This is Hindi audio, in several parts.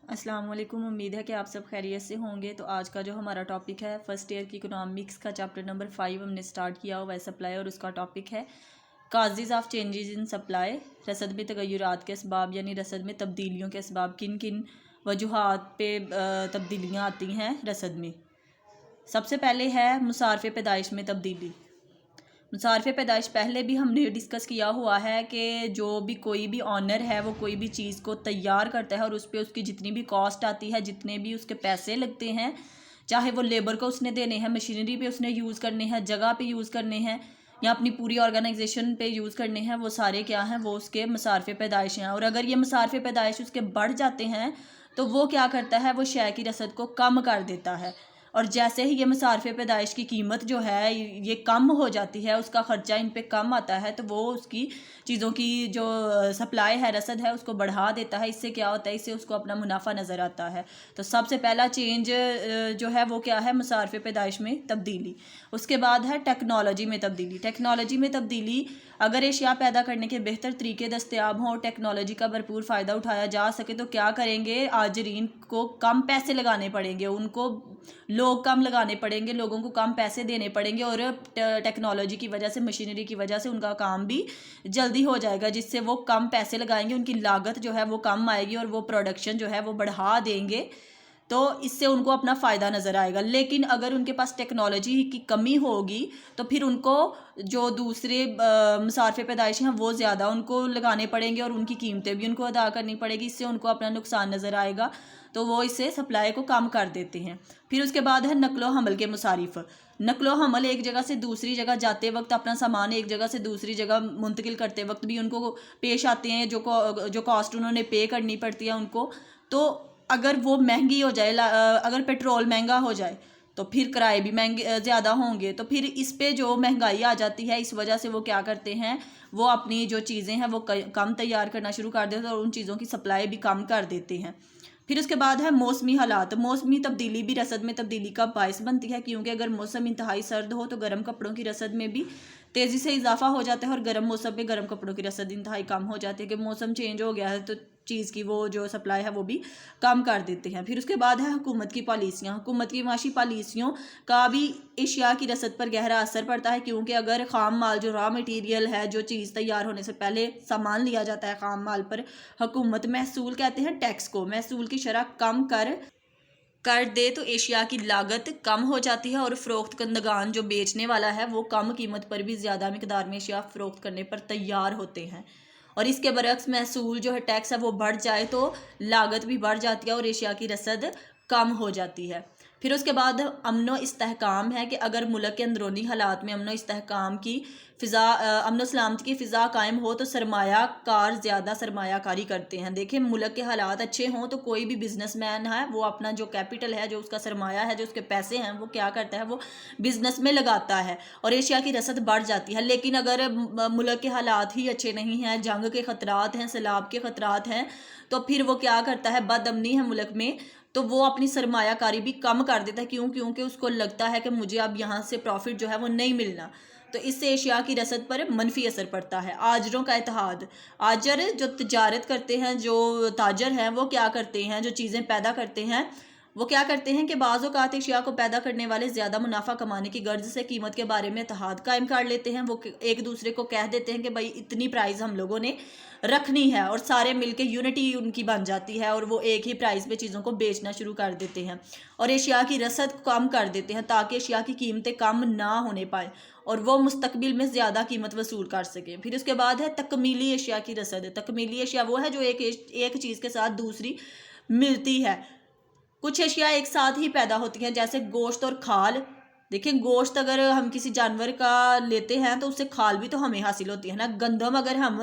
अस्सलाम वालेकुम। उम्मीद है कि आप सब खैरियत से होंगे। तो आज का जो हमारा टॉपिक है फर्स्ट ईयर की इकोनॉमिक्स का चैप्टर नंबर 5 हमने स्टार्ट किया हुआ है सप्लाई, और उसका टॉपिक है causes of changes in supply. रसद में तगय्युरात के असबाब यानी रसद में तब्दीलियों के असबाब, किन किन वजूहात पे तब्दीलियाँ आती हैं रसद में। सबसे पहले है मुसारफ़े पैदाइश में तब्दीली। मुसारफ़े पैदाइश पहले भी हमने डिस्कस किया हुआ है कि जो भी कोई भी ऑनर है वो कोई भी चीज़ को तैयार करता है और उस पर उसकी जितनी भी कॉस्ट आती है, जितने भी उसके पैसे लगते हैं, चाहे वो लेबर को उसने देने हैं, मशीनरी पे उसने यूज़ करने हैं, जगह पे यूज़ करने हैं, या अपनी पूरी ऑर्गेनाइजेशन पे यूज़ करने हैं, वो सारे क्या हैं, वो उसके मुसारफ़े पैदाइश हैं। और अगर ये मुसारफ़े पैदाइश उसके बढ़ जाते हैं तो वो क्या करता है, वो शय की रसद को कम कर देता है। और जैसे ही ये मुसारफ़े पैदाइश की कीमत जो है ये कम हो जाती है, उसका ख़र्चा इन पे कम आता है, तो वो उसकी चीज़ों की जो सप्लाई है, रसद है, उसको बढ़ा देता है। इससे क्या होता है, इससे उसको अपना मुनाफा नज़र आता है। तो सबसे पहला चेंज जो है वो क्या है, मुसारफ़े पैदाइश में तब्दीली। उसके बाद है टेक्नोलॉजी में तब्दीली। टेक्नोलॉजी में तब्दीली, अगर एशिया पैदा करने के बेहतर तरीके दस्तयाब हों और टेक्नोलॉजी का भरपूर फ़ायदा उठाया जा सके तो क्या करेंगे, आजरीन को कम पैसे लगाने पड़ेंगे, उनको लोग कम लगाने पड़ेंगे, लोगों को कम पैसे देने पड़ेंगे, और टेक्नोलॉजी की वजह से, मशीनरी की वजह से उनका काम भी जल्दी हो जाएगा, जिससे वो कम पैसे लगाएंगे, उनकी लागत जो है वो कम आएगी और वो प्रोडक्शन जो है वो बढ़ा देंगे। तो इससे उनको अपना फ़ायदा नज़र आएगा। लेकिन अगर उनके पास टेक्नोलॉजी की कमी होगी तो फिर उनको जो दूसरे मुसारफ़े पैदाइश हैं वो ज़्यादा उनको लगाने पड़ेंगे और उनकी कीमतें भी उनको अदा करनी पड़ेगी। इससे उनको अपना नुकसान नज़र आएगा, तो वो इससे सप्लाई को कम कर देते हैं। फिर उसके बाद है नकलो हमल के मुसारिफ। नकलो हमल, एक जगह से दूसरी जगह जाते वक्त, अपना सामान एक जगह से दूसरी जगह मुंतकिल करते वक्त भी उनको पेश आते हैं जो कॉस्ट उन्होंने पे करनी पड़ती है उनको। तो अगर वो महंगी हो जाए, अगर पेट्रोल महंगा हो जाए तो फिर किराए भी महंगे ज़्यादा होंगे, तो फिर इस पे जो महंगाई आ जाती है, इस वजह से वो क्या करते हैं, वो अपनी जो चीज़ें हैं वो कम तैयार करना शुरू कर देते हैं और उन चीज़ों की सप्लाई भी कम कर देते हैं। फिर उसके बाद है मौसमी हालात। मौसमी तब्दीली भी रसद में तब्दीली का बायस बनती है, क्योंकि अगर मौसम इंतहाई सर्द हो तो गर्म कपड़ों की रसद में भी तेज़ी से इजाफा हो जाता है और गर्म मौसम में गर्म कपड़ों की रसद इंतहाई कम हो जाती है कि मौसम चेंज हो गया है तो चीज़ की वो जो सप्लाई है वो भी कम कर देते हैं। फिर उसके बाद है हुकूमत की पॉलिसियाँ। हुकूमत की माशी पॉलिसियों का भी एशिया की रसद पर गहरा असर पड़ता है, क्योंकि अगर ख़ाम माल, जो रॉ मटेरियल है, जो चीज़ तैयार होने से पहले सामान लिया जाता है, ख़ाम माल पर हुकूमत महसूल कहते हैं टैक्स को, महसूल की शरह कम कर दे तो एशिया की लागत कम हो जाती है और फ़रोख्त कंदगान जो बेचने वाला है वो कम कीमत पर भी ज़्यादा मिकदार में एशिया फ़रोख्त करने पर तैयार होते हैं। और इसके बरक्स महसूल जो है, टैक्स है, वो बढ़ जाए तो लागत भी बढ़ जाती है और एशिया की रसद कम हो जाती है। फिर उसके बाद अमनो इस्तेहकाम है कि अगर मुल्क के अंदरूनी हालात में अमनो इस्तेहकाम की फ़िज़ा, अमन सलामती की फ़िज़ा कायम हो तो सरमायाकार ज़्यादा सरमायाकारी करते हैं। देखिए, मुल्क के हालात अच्छे हों तो कोई भी बिजनेसमैन है वो अपना जो कैपिटल है, जो उसका सरमाया है, जो उसके पैसे हैं, वो क्या करता है, वो बिज़नेस में लगाता है और एशिया की रसद बढ़ जाती है। लेकिन अगर मुल्क के हालात ही अच्छे नहीं हैं, जंग के ख़तरात हैं, सैलाब के ख़तरात हैं, तो फिर वो क्या करता है, बदअमनी है मुल्क में, तो वो अपनी सरमायाकारी भी कम कर देता है। क्योंकि उसको लगता है कि मुझे अब यहाँ से प्रॉफिट जो है वो नहीं मिलना। तो इससे एशिया की रसद पर मनफी असर पड़ता है। आजरों का इत्तेहाद। आजर जो तजारत करते हैं, जो ताजर हैं, वो क्या करते हैं, जो चीज़ें पैदा करते हैं, वो क्या करते हैं कि बाज़ औक़ात एशिया को पैदा करने वाले ज़्यादा मुनाफा कमाने की गर्ज से कीमत के बारे में इत्तेहाद कायम कर लेते हैं। वो एक दूसरे को कह देते हैं कि भाई इतनी प्राइस हम लोगों ने रखनी है, और सारे मिलके यूनिटी उनकी बन जाती है और वो एक ही प्राइस पे चीज़ों को बेचना शुरू कर देते हैं और एशिया की रसद कम कर देते हैं ताकि एशिया की कीमतें कम ना होने पाए और वो मुस्तकबिल में ज़्यादा कीमत वसूल कर सकें। फिर उसके बाद है तकमीली एशिया की रसद। तकमीली एशिया वो है जो एक चीज़ के साथ दूसरी मिलती है। कुछ एशिया एक साथ ही पैदा होती हैं, जैसे गोश्त और खाल। देखिए, गोश्त अगर हम किसी जानवर का लेते हैं तो उससे खाल भी तो हमें हासिल होती है ना। गंदम अगर हम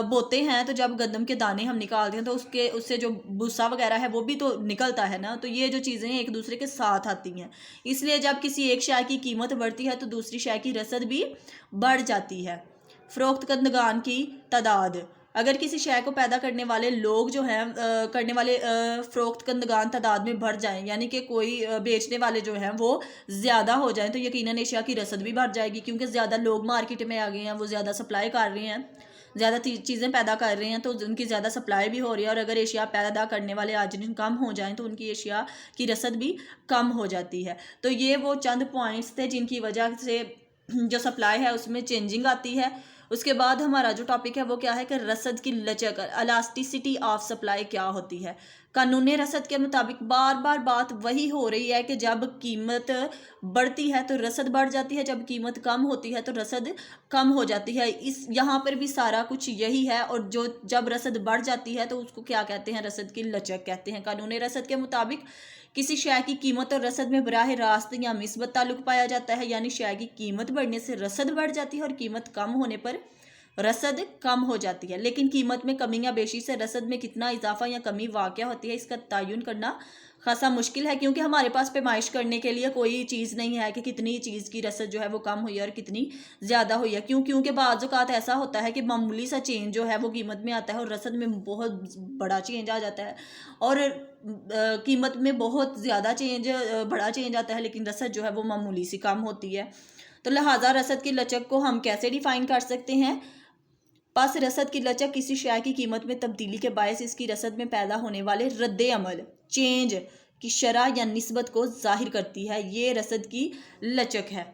बोते हैं तो जब गंदम के दाने हम निकालते हैं तो उससे जो भूसा वगैरह है वो भी तो निकलता है ना। तो ये जो चीज़ें एक दूसरे के साथ आती हैं, इसलिए जब किसी एक शय की कीमत बढ़ती है तो दूसरी शय की रसद भी बढ़ जाती है। फ़रोख्त कंदगान की तादाद। अगर किसी शय को पैदा करने वाले लोग जो हैं करने वाले फ़रोख्त कंदगान तादाद में बढ़ जाएं, यानी कि कोई बेचने वाले जो हैं वो ज़्यादा हो जाएं, तो यकीनन एशिया की रसद भी बढ़ जाएगी, क्योंकि ज़्यादा लोग मार्केट में आ गए हैं, वो ज़्यादा सप्लाई कर रहे हैं। ज़्यादा चीज़ें पैदा कर रहे हैं तो उनकी ज़्यादा सप्लाई भी हो रही है, और अगर एशिया पैदा करने वाले अर्जिन कम हो जाएं तो उनकी एशिया की रसद भी कम हो जाती है। तो ये वो चंद पॉइंट्स थे जिनकी वजह से जो सप्लाई है उसमें चेंजिंग आती है। उसके बाद हमारा जो टॉपिक है वो क्या है कि रसद की लचक, इलास्टिसिटी ऑफ सप्लाई क्या होती है। कानून रसद के मुताबिक बार बार बात वही हो रही है कि जब कीमत बढ़ती है तो रसद बढ़ जाती है, जब कीमत कम होती है तो रसद कम हो जाती है। इस यहाँ पर भी सारा कुछ यही है। और जो जब रसद बढ़ जाती है तो उसको क्या कहते हैं, रसद की लचक कहते हैं। कानून रसद के मुताबिक किसी शय की कीमत और रसद में बराह रास्त या मिस्बत ताल्लुक पाया जाता है, यानी शय की कीमत बढ़ने से रसद बढ़ जाती है और कीमत कम होने पर रसद कम हो जाती है। लेकिन कीमत में कमी या बेशी से रसद में कितना इजाफा या कमी वाक़या होती है, इसका तयन करना खासा मुश्किल है, क्योंकि हमारे पास पैमाइश करने के लिए कोई चीज़ नहीं है कि कितनी चीज़ की रसद जो है वो कम हुई है और कितनी ज़्यादा हुई है। क्योंकि बाज़ औक़ात ऐसा होता है कि मामूली सा चेंज जो है वो कीमत में आता है और रसद में बहुत बड़ा चेंज आ जाता है, और कीमत में बहुत ज़्यादा बड़ा चेंज आता है, लेकिन रसद जो है वो मामूली सी कम होती है। तो लिहाजा रसद की लचक को हम कैसे डिफ़ाइन कर सकते हैं। पास रसद की लचक किसी शय की कीमत में तब्दीली के बायस इसकी रसद में पैदा होने वाले रद्द अमल, चेंज की शरह या निस्बत को जाहिर करती है। ये रसद की लचक है।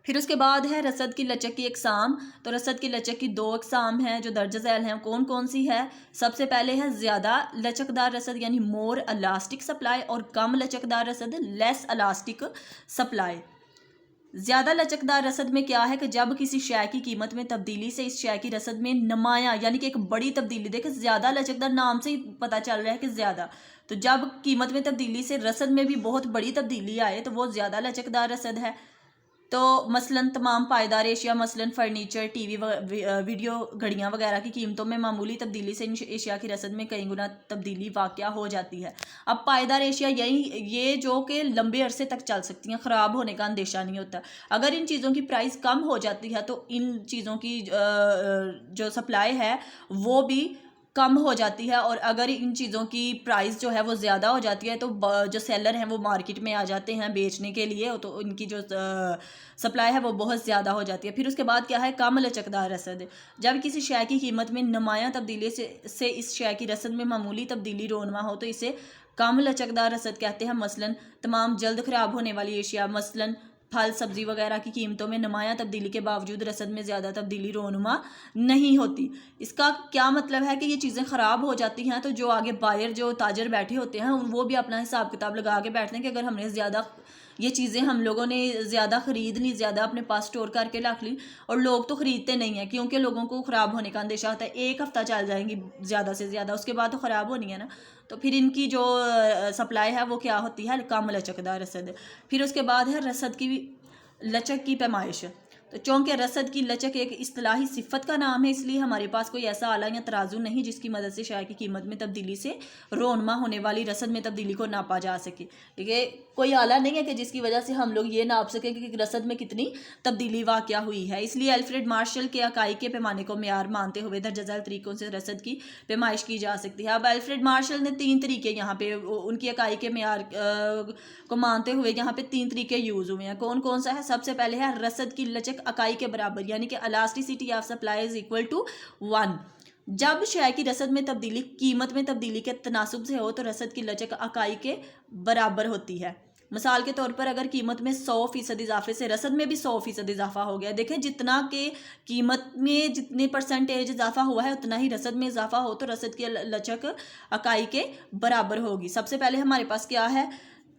फिर उसके बाद है रसद की लचक की अक़साम। तो रसद की लचक की दो अक़साम हैं जो दर्ज झैल हैं। कौन कौन सी है? सबसे पहले है ज़्यादा लचकदार रसद यानी मोर इलास्टिक सप्लाई, और कम लचकदार रसद लेस इलास्टिक सप्लाई। ज़्यादा लचकदार रसद में क्या है कि जब किसी शय की कीमत में तब्दीली से इस शय की रसद में नुमाया यानी कि एक बड़ी तब्दीली, देखें ज़्यादा लचकदार नाम से ही पता चल रहा है कि ज़्यादा, तो जब कीमत में तब्दीली से रसद में भी बहुत बड़ी तब्दीली आए तो वो ज़्यादा लचकदार रसद है। तो मसलन तमाम पायदार एशिया, मसलन फर्नीचर, टीवी, वीडियो, घड़ियाँ वगैरह की कीमतों में मामूली तब्दीली से एशिया की रसद में कई गुना तब्दीली वाक़या हो जाती है। अब पायदार एशिया ये जो कि लंबे अरसे तक चल सकती हैं, ख़राब होने का अंदेशा नहीं होता। अगर इन चीज़ों की प्राइस कम हो जाती है तो इन चीज़ों की जो सप्लाई है वो भी कम हो जाती है, और अगर इन चीज़ों की प्राइस जो है वो ज़्यादा हो जाती है तो जो सेलर हैं वो मार्केट में आ जाते हैं बेचने के लिए, तो इनकी जो सप्लाई है वो बहुत ज़्यादा हो जाती है। फिर उसके बाद क्या है? कम लचकदार रसद। जब किसी शय की कीमत में नुमाया तब्दीली से इस शय की रसद में मामूली तब्दीली रोनमा हो तो इसे कम लचकदार रसद कहते हैं। मसलन तमाम जल्द ख़राब होने वाली एशिया, मसलन फल सब्ज़ी वगैरह की कीमतों में नुमाया तब्दीली के बावजूद रसद में ज़्यादा तब्दीली रोनुमा नहीं होती। इसका क्या मतलब है कि ये चीज़ें ख़राब हो जाती हैं तो जो आगे बायर, जो ताजर बैठे होते हैं वो भी अपना हिसाब किताब लगा के बैठते हैं कि अगर हमने ज़्यादा ये चीज़ें हम लोगों ने ज़्यादा ख़रीद ली, ज़्यादा अपने पास स्टोर करके रख ली, और लोग तो ख़रीदते नहीं हैं क्योंकि लोगों को ख़राब होने का अंदेशा होता है। एक हफ़्ता चल जाएंगी ज़्यादा से ज़्यादा, उसके बाद तो ख़राब होनी है ना, तो फिर इनकी जो सप्लाई है वो क्या होती है? कम लचकदार रसद। फिर उसके बाद है रसद की लचक की पैमाइश। तो चूँकि रसद की लचक एक इस्तिलाही सिफत का नाम है, इसलिए हमारे पास कोई ऐसा आला या तराजू नहीं जिसकी मदद से शय की कीमत में तब्दीली से रोनमा होने वाली रसद में तब्दीली को नापा जा सके। ये कोई आला नहीं है कि जिसकी वजह से हम लोग ये नाप सकें कि रसद में कितनी तब्दीली वाक़या हुई है। इसलिए अल्फ्रेड मार्शल के इकाई के पैमाने को मेयार मानते हुए दर्ज झैल तरीक़ों से रसद की पैमाइश की जा सकती है। अब अल्फ्रेड मार्शल ने 3 तरीके यहाँ पे उनकी इकाई के मेयार को मानते हुए यहाँ पे 3 तरीके यूज़ हुए हैं। कौन कौन सा है? सबसे पहले है रसद की लचक इकाई के बराबर, यानी कि elasticity of supply is equal to 1। जब शय की रसद में तब्दीली कीमत में तब्दीली के तनासुब से हो तो रसद की लचक इकाई के बराबर होती है। मिसाल के तौर पर अगर कीमत में 100% इजाफे से रसद में भी 100% इजाफा हो गया, देखें जितना के कीमत में जितने परसेंटेज इजाफा हुआ है उतना ही रसद में इजाफा हो तो रसद की लचक इकाई के बराबर होगी। सबसे पहले हमारे पास क्या है?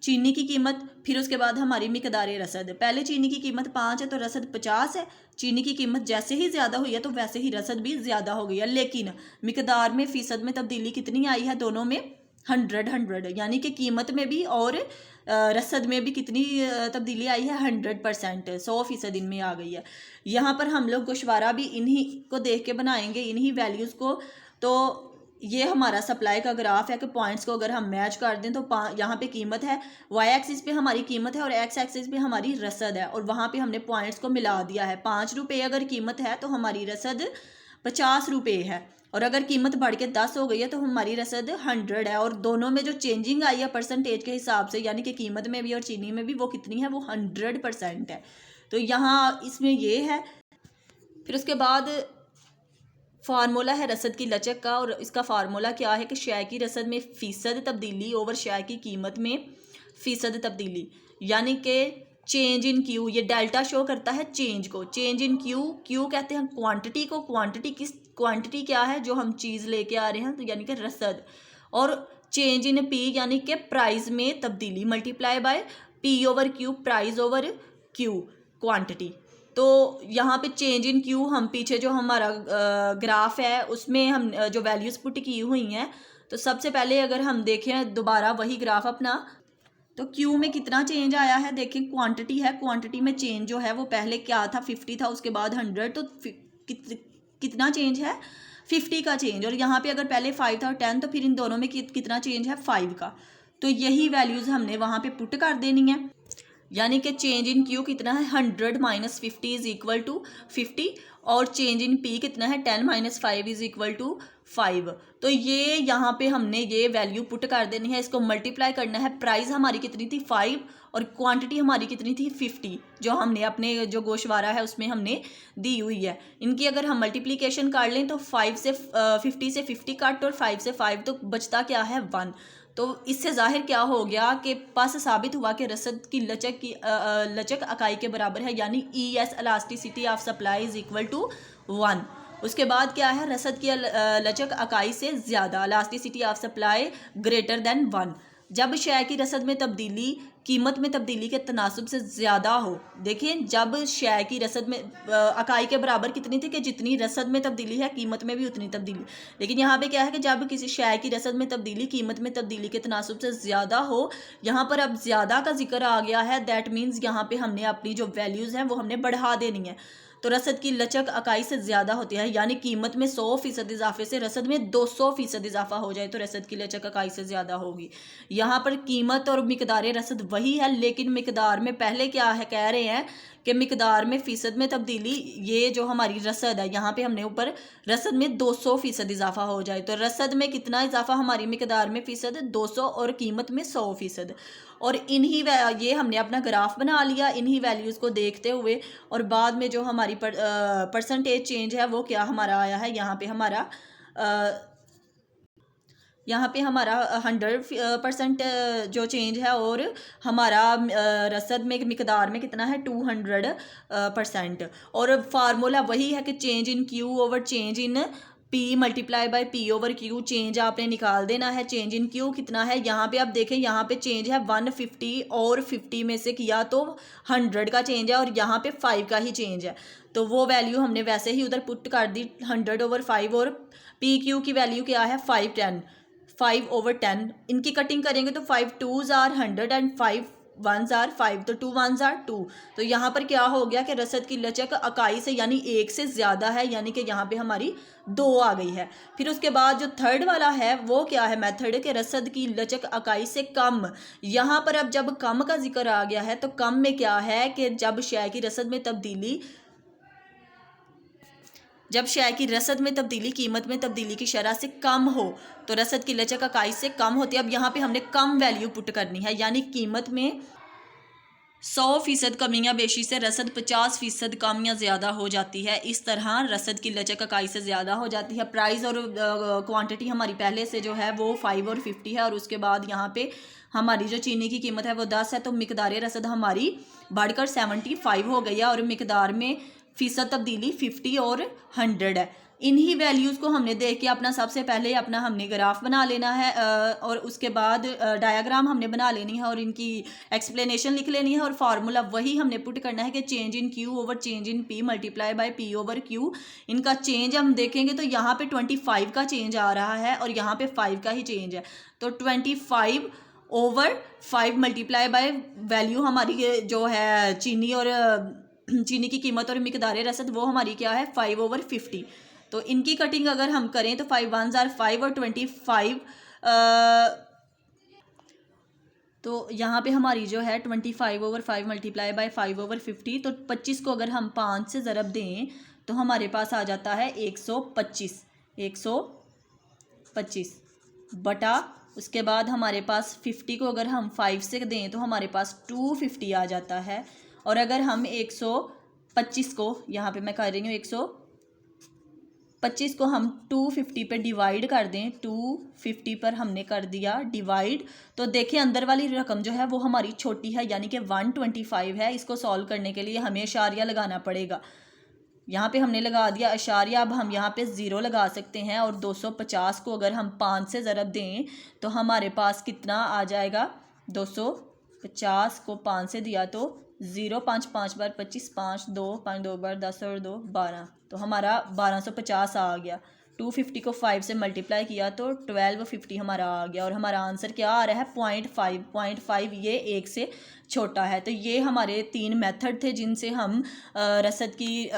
चीनी की कीमत, फिर उसके बाद हमारी मिकदार रसद। पहले चीनी की कीमत 5 है तो रसद 50 है। चीनी की कीमत जैसे ही ज़्यादा हुई है तो वैसे ही रसद भी ज़्यादा हो गई है, लेकिन मिकदार में फ़ीसद में तब्दीली कितनी आई है? दोनों में 100, यानी कि कीमत में भी और रसद में भी कितनी तब्दीली आई है? 100%, 100% इनमें आ गई है। यहाँ पर हम लोग गोशवारा भी इन्हीं को देख के बनाएंगे, इन्हीं वैल्यूज़ को। तो ये हमारा सप्लाई का ग्राफ है कि पॉइंट्स को अगर हम मैच कर दें तो यहाँ पे कीमत है, वाई एक्सिस पे हमारी कीमत है और एक्स एक्सिस पे हमारी रसद है, और वहाँ पे हमने पॉइंट्स को मिला दिया है। 5 रुपये अगर कीमत है तो हमारी रसद 50 रुपये है, और अगर कीमत बढ़ के 10 हो गई है तो हमारी रसद 100 है। और दोनों में जो चेंजिंग आई है परसेंटेज के हिसाब से, यानी कि कीमत में भी और चीनी में भी, वो कितनी है? वो 100% है। तो यहाँ इसमें ये है। फिर उसके बाद फार्मूला है रसद की लचक का, और इसका फार्मूला क्या है कि शय की रसद में फ़ीसद तब्दीली ओवर शय की कीमत में फ़ीसद तब्दीली, यानी कि चेंज इन क्यू, ये डेल्टा शो करता है चेंज को। चेंज इन क्यू, क्यू कहते हैं क्वांटिटी को, क्वांटिटी क्या है जो हम चीज़ लेके आ रहे हैं, तो यानी कि रसद, और चेंज इन पी यानी कि प्राइस में तब्दीली, multiply by P over Q, price over Q quantity. तो यहाँ पे चेंज इन क्यू, हम पीछे जो हमारा ग्राफ है उसमें हम जो वैल्यूज़ पुट की हुई हैं, तो सबसे पहले अगर हम देखें दोबारा वही ग्राफ अपना, तो क्यू में कितना चेंज आया है, देखें क्वांटिटी है, क्वांटिटी में चेंज जो है वो पहले क्या था 50 था, उसके बाद 100, तो कितना चेंज है 50 का चेंज, और यहाँ पे अगर पहले 5 था और 10, तो फिर इन दोनों में कितना चेंज है 5 का। तो यही वैल्यूज़ हमने वहाँ पे पुट कर देनी है, यानी कि चेंज इन क्यू कितना है 100 माइनस 50 इज इक्वल टू 50, और चेंज इन पी कितना है 10 माइनस 5 इज इक्वल टू 5। तो ये यहाँ पे हमने ये वैल्यू पुट कर देनी है, इसको मल्टीप्लाई करना है। प्राइस हमारी कितनी थी 5 और क्वांटिटी हमारी कितनी थी 50, जो हमने अपने जो गोशवारा है उसमें हमने दी हुई है। इनकी अगर हम मल्टीप्लिकेशन कर लें तो 5 से 50 से 50 कट और 5 से 5, तो बचता क्या है 1। तो इससे जाहिर क्या हो गया कि पास साबित हुआ कि रसद की लचक इकाई के बराबर है, यानी E S elasticity of supply is equal to 1। उसके बाद क्या है, रसद की लचक इकाई से ज़्यादा, elasticity of supply greater than 1, जब शय की रसद में तब्दीली कीमत में तब्दीली के तनासुब से ज़्यादा हो। देखें, जब शय की रसद में इकाई के बराबर कितनी थी कि जितनी रसद में तब्दीली है कीमत में भी उतनी तब्दीली, लेकिन यहाँ पे क्या है कि जब किसी शय की रसद में तब्दीली कीमत में तब्दीली के तनासुब से ज़्यादा हो, यहाँ पर अब ज़्यादा का जिक्र आ गया है। दैट मीन्स यहाँ पे हमने अपनी जो वैल्यूज़ हैं वो हमने बढ़ा देनी है। तो रसद की लचक इकाई से ज़्यादा होती है, यानी कीमत में 100% इजाफे से रसद में 200% इजाफा हो जाए तो रसद की लचक इकाई से ज़्यादा होगी। यहाँ पर कीमत और मिकदार रसद वही है, लेकिन मिकदार में पहले क्या है कह रहे हैं कि मिकदार में फ़ीसद में तब्दीली, ये जो हमारी रसद है यहाँ पे हमने ऊपर रसद में 200% इजाफा हो जाए, तो रसद में कितना इजाफा हमारी मिकदार में फ़ीसद 200 और कीमत में 100%। और ये हमने अपना ग्राफ बना लिया इन्हीं वैल्यूज़ को देखते हुए, और बाद में जो हमारी परसेंटेज चेंज है वो क्या हमारा आया है, यहाँ पे हमारा 100% जो चेंज है, और हमारा रसद में मिकदार में कितना है 200%। और फार्मूला वही है कि change in Q over change in P multiply by P over Q, change आपने निकाल देना है। चेंज इन क्यू कितना है, यहाँ पे आप देखें, यहाँ पे चेंज है 150 और 50 में से किया तो 100 का चेंज है, और यहाँ पे 5 का ही चेंज है, तो वो वैल्यू हमने वैसे ही उधर पुट कर दी 100 ओवर 5, और पी क्यू की वैल्यू क्या है 5 ओवर 10। इनकी कटिंग करेंगे तो 5 2s are 100 and 5 1s are 5, तो 2 1s आर 2। तो यहाँ पर क्या हो गया कि रसद की लचक इकाई से यानी 1 से ज़्यादा है, यानी कि यहाँ पे हमारी 2 आ गई है। फिर उसके बाद जो थर्ड वाला है वो क्या है मेथड के रसद की लचक इकाई से कम। यहाँ पर अब जब कम का जिक्र आ गया है तो कम में क्या है कि जब शय की रसद में तब्दीली कीमत में तब्दीली की शरह से कम हो तो रसद की लचक इकाई से कम होती है। अब यहाँ पे हमने कम वैल्यू पुट करनी है, यानी कीमत में 100% कमी या बेशी से रसद 50% कम या ज़्यादा हो जाती है। इस तरह रसद की लचक इकाई से ज़्यादा हो जाती है। प्राइस और क्वांटिटी हमारी पहले से जो है वो 5 और 50 है, और उसके बाद यहाँ पे हमारी जो चीनी की कीमत है वो 10 है, तो मिकदार रसद हमारी बढ़कर 75 हो गई है, और मिकदार में फ़ीसद तब्दीली 50 और 100 है। इन्हीं वैल्यूज़ को हमने देख के अपना सबसे पहले हमने ग्राफ बना लेना है, और उसके बाद डायग्राम हमने बना लेनी है और इनकी एक्सप्लेनेशन लिख लेनी है, और फार्मूला वही हमने पुट करना है कि change in Q over change in P multiply by P over Q. इनका चेंज हम देखेंगे तो यहाँ पे 25 का चेंज आ रहा है, और यहाँ पे 5 का ही चेंज है, तो 25 ओवर 5 मल्टीप्लाई बाय वैल्यू हमारी जो है चीनी की कीमत और मिकदार रसद वो हमारी क्या है 5 ओवर 50। तो इनकी कटिंग अगर हम करें तो 5 1s आर 5 और 25, तो यहाँ पे हमारी जो है 25 ओवर 5 मल्टीप्लाई बाय 5 ओवर 50, तो 25 को अगर हम 5 से ज़रब दें तो हमारे पास आ जाता है 125 बटा, उसके बाद हमारे पास 50 को अगर हम 5 से दें तो हमारे पास 250 आ जाता है। और अगर हम 125 को यहाँ पे मैं कर रही हूँ 25 को हम 250 पे डिवाइड कर दें, 250 पर हमने कर दिया डिवाइड, तो देखें अंदर वाली रकम जो है वो हमारी छोटी है, यानी कि 125 है। इसको सॉल्व करने के लिए हमें इशारिया लगाना पड़ेगा। यहाँ पे हमने लगा दिया इशारिया। अब हम यहाँ पे 0 लगा सकते हैं और 250 को अगर हम 5 से ज़रब दें तो हमारे पास कितना आ जाएगा, 250 को 5 से दिया तो 0, 5 5 बार 25, 5 2 5 2 बार 10 और 2 12, तो हमारा 1250 आ गया। 250 को 5 से मल्टीप्लाई किया तो 1250 हमारा आ गया और हमारा आंसर क्या आ रहा है, 0.5 ये 1 से छोटा है। तो ये हमारे 3 मेथड थे जिनसे हम रसद की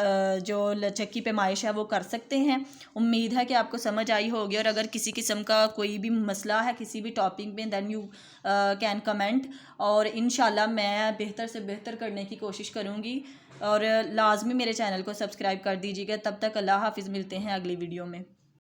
जो लचक की पैमाइश है वो कर सकते हैं। उम्मीद है कि आपको समझ आई होगी, और अगर किसी किस्म का कोई भी मसला है किसी भी टॉपिक में, देन यू कैन कमेंट, और इंशाल्लाह मैं बेहतर से बेहतर करने की कोशिश करूँगी। और लाजमी मेरे चैनल को सब्सक्राइब कर दीजिएगा। तब तक अल्लाह हाफिज़, मिलते हैं अगली वीडियो में।